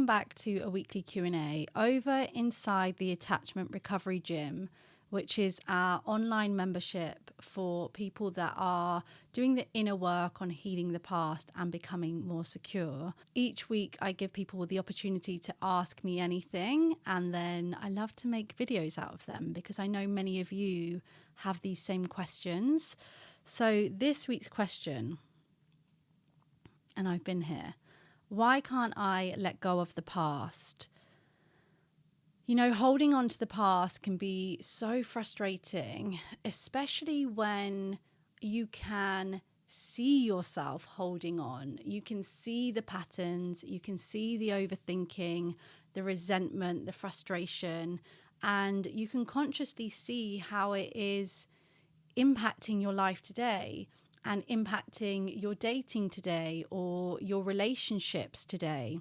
welcome back to a weekly Q&A over inside the Attachment Recovery Gym, which is our online membership for people that are doing the inner work on healing the past and becoming more secure. Each week I give people the opportunity to ask me anything, and then I love to make videos out of them because I know many of you have these same questions. So this week's question, and I've been here: why can't I let go of the past? You know, holding on to the past can be so frustrating, especially when you can see yourself holding on. You can see the patterns, you can see the overthinking, the resentment, the frustration, and you can consciously see how it is impacting your life today and impacting your dating today or your relationships today.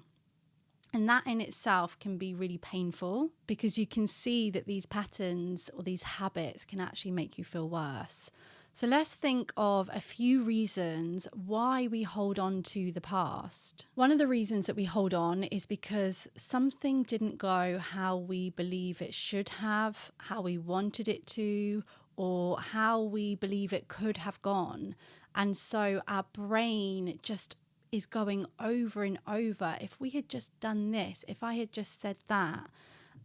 And that in itself can be really painful because you can see that these patterns or these habits can actually make you feel worse. So let's think of a few reasons why we hold on to the past. One of the reasons that we hold on is because something didn't go how we believe it should have, how we wanted it to, or how we believe it could have gone. And so our brain just is going over and over. If we had just done this, if I had just said that.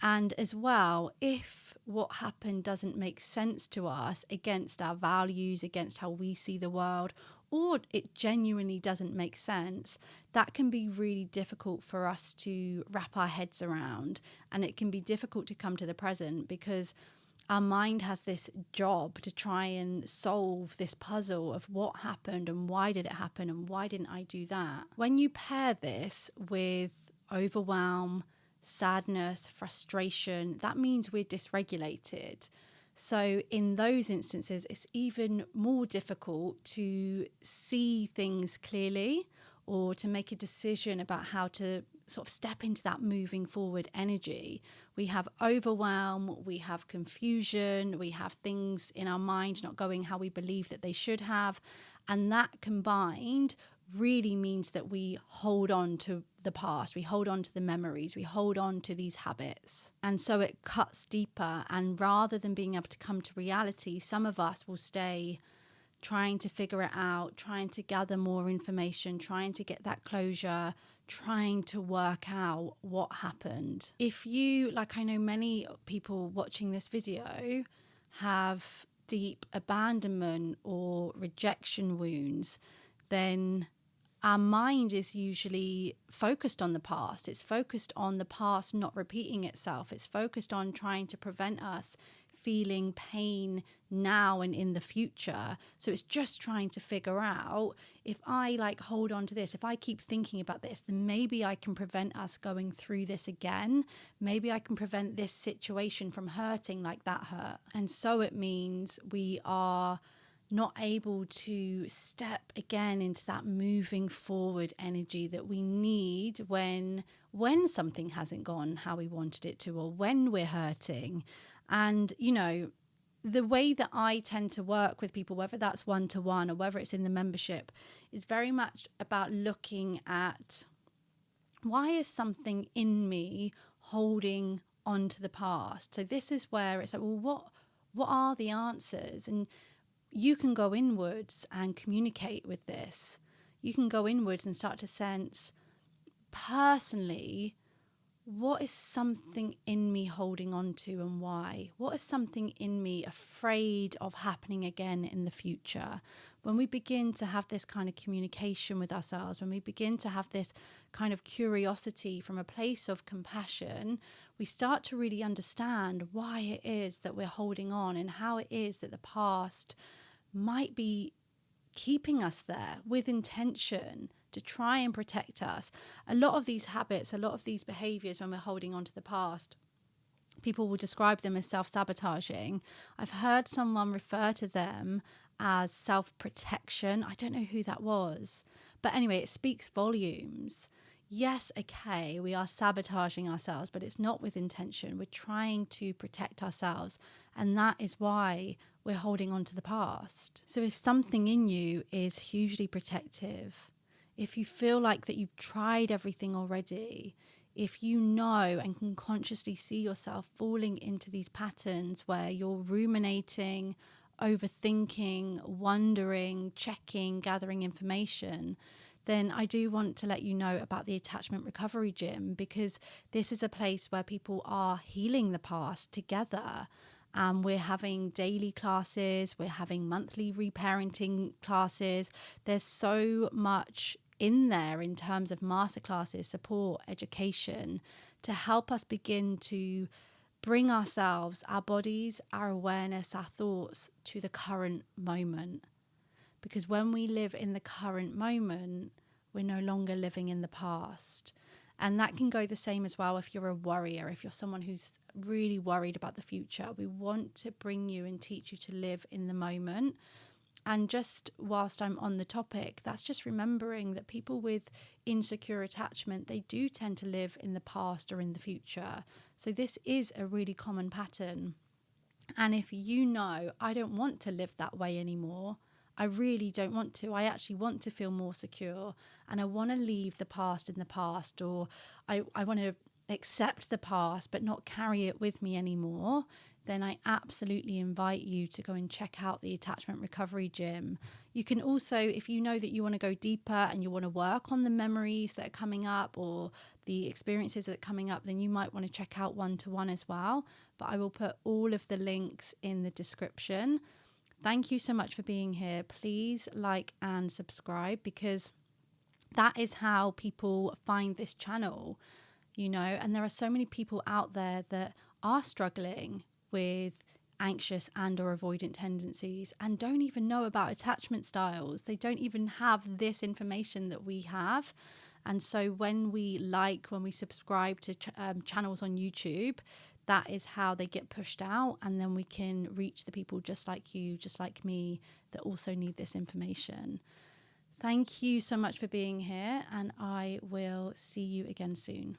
And as well, if what happened doesn't make sense to us against our values, against how we see the world, or it genuinely doesn't make sense, that can be really difficult for us to wrap our heads around. And it can be difficult to come to the present because our mind has this job to try and solve this puzzle of what happened and why did it happen and why didn't I do that. When you pair this with overwhelm, sadness, frustration, that means we're dysregulated. So in those instances, it's even more difficult to see things clearly or to make a decision about how to sort of step into that moving forward energy. We have overwhelm, we have confusion, we have things in our mind not going how we believe that they should have. And that combined really means that we hold on to the past, we hold on to the memories, we hold on to these habits. And so it cuts deeper. And rather than being able to come to reality, some of us will stay trying to figure it out, trying to gather more information, trying to get that closure, trying to work out what happened. If you, like I know many people watching this video, have deep abandonment or rejection wounds, then our mind is usually focused on the past. It's focused on the past not repeating itself. It's focused on trying to prevent us feeling pain now and in the future. So it's just trying to figure out, if I hold on to this, if I keep thinking about this, then maybe I can prevent us going through this again. Maybe I can prevent this situation from hurting like that hurt. And so it means we are not able to step again into that moving forward energy that we need when something hasn't gone how we wanted it to, or when we're hurting. And, you know, the way that I tend to work with people, whether that's one-to-one or whether it's in the membership, is very much about looking at, why is something in me holding on to the past? So this is where it's like, well, what are the answers? And you can go inwards and communicate with this. You can go inwards and start to sense, personally, what is something in me holding on to and why? What is something in me afraid of happening again in the future? When we begin to have this kind of communication with ourselves, when we begin to have this kind of curiosity from a place of compassion, we start to really understand why it is that we're holding on and how it is that the past might be keeping us there with intention to try and protect us. A lot of these habits, a lot of these behaviors, when we're holding on to the past, people will describe them as self-sabotaging. I've heard someone refer to them as self-protection. I don't know who that was. But anyway, it speaks volumes. Yes, okay, we are sabotaging ourselves, but it's not with intention. We're trying to protect ourselves. And that is why we're holding on to the past. So if something in you is hugely protective, if you feel like that you've tried everything already, if you know and can consciously see yourself falling into these patterns where you're ruminating, overthinking, wondering, checking, gathering information, then I do want to let you know about the Attachment Recovery Gym, because this is a place where people are healing the past together. We're having daily classes, we're having monthly reparenting classes. There's so much in there in terms of masterclasses, support, education, to help us begin to bring ourselves, our bodies, our awareness, our thoughts to the current moment. Because when we live in the current moment, we're no longer living in the past. And that can go the same as well if you're a worrier, if you're someone who's really worried about the future. We want to bring you and teach you to live in the moment. And just whilst I'm on the topic, that's just remembering that people with insecure attachment, they do tend to live in the past or in the future. So this is a really common pattern. And if you know, I don't want to live that way anymore, I really don't want to. I actually want to feel more secure, and I want to leave the past in the past, or I want to accept the past but not carry it with me anymore, then I absolutely invite you to go and check out the Attachment Recovery Gym. You can also, if you know that you want to go deeper and you want to work on the memories that are coming up or the experiences that are coming up, then you might want to check out one-to-one as well. But I will put all of the links in the description. Thank you so much for being here. Please like and subscribe, because that is how people find this channel, and there are so many people out there that are struggling with anxious and or avoidant tendencies and don't even know about attachment styles. They don't even have this information that we have. And so when we subscribe to channels on YouTube, that is how they get pushed out, and then we can reach the people just like you, just like me, that also need this information. Thank you so much for being here, and I will see you again soon.